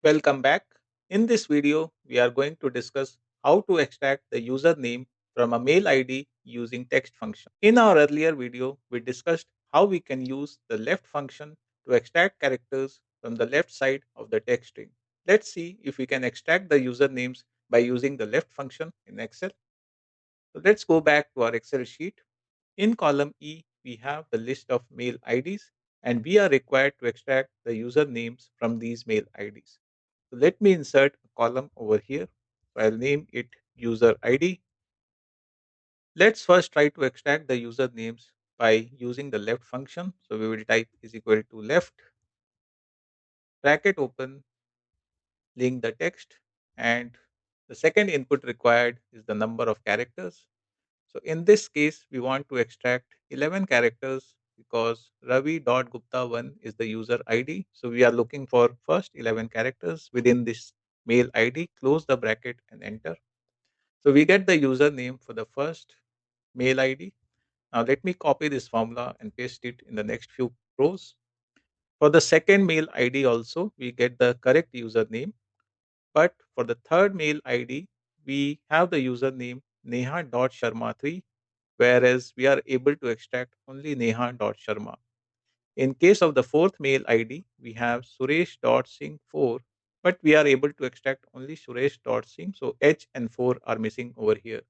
Welcome back. In this video, we are going to discuss how to extract the username from a mail ID using text function. In our earlier video, we discussed how we can use the left function to extract characters from the left side of the text string. Let's see if we can extract the usernames by using the left function in Excel. So let's go back to our Excel sheet. In column E, we have the list of mail IDs and we are required to extract the usernames from these mail IDs. So let me insert a column over here. So I'll name it user ID. Let's first try to extract the usernames by using the left function. So we will type is equal to left, bracket open, link the text, and the second input required is the number of characters. So in this case, we want to extract 11 characters because Ravi.Gupta1 is the user ID. So we are looking for first 11 characters within this mail ID. Close the bracket and enter. So we get the username for the first mail ID. Now let me copy this formula and paste it in the next few rows. For the second mail ID also, we get the correct username. But for the third mail ID, we have the username neha.sharma3, whereas we are able to extract only neha.sharma. In case of the fourth mail ID, we have suresh.singh4, but we are able to extract only suresh.singh. So H and 4 are missing over here.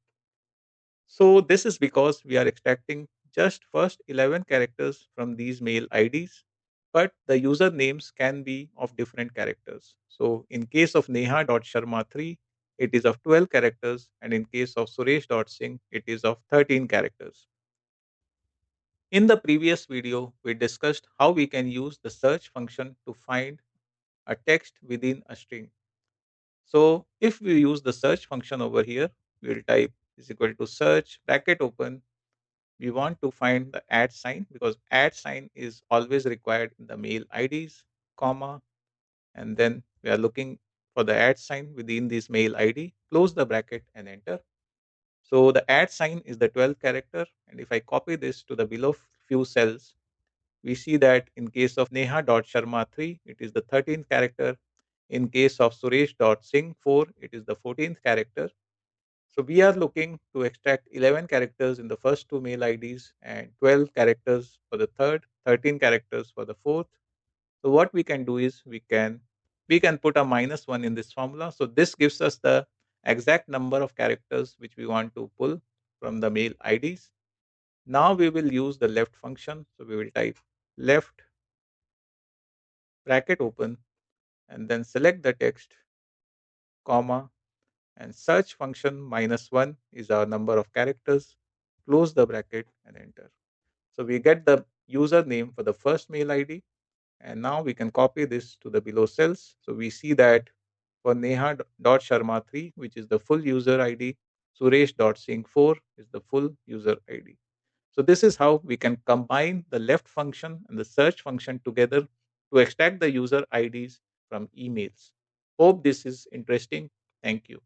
So this is because we are extracting just first 11 characters from these mail IDs, but the usernames can be of different characters. So in case of neha.sharma3, it is of 12 characters, and in case of suresh.singh, it is of 13 characters. In the previous video, we discussed how we can use the search function to find a text within a string. So if we use the search function over here, we will type is equal to search bracket open. We want to find the add sign because add sign is always required in the mail IDs, comma, and then we are looking for the add sign within this mail ID. Close the bracket and enter. So the add sign is the 12th character, and if I copy this to the below few cells, we see that in case of neha.sharma3, it is the 13th character. In case of suresh.singh4, it is the 14th character. So we are looking to extract 11 characters in the first two mail IDs and 12 characters for the third, 13 characters for the fourth. So what we can do is we can put a -1 in this formula. So this gives us the exact number of characters which we want to pull from the mail IDs. Now we will use the left function. So we will type left bracket open and then select the text, comma, and search function -1 is our number of characters. Close the bracket and enter. So we get the username for the first mail ID, and now we can copy this to the below cells. So we see that for neha.sharma3, which is the full user ID, suresh.singh4 is the full user ID. So this is how we can combine the left function and the search function together to extract the user IDs from emails. Hope this is interesting. Thank you.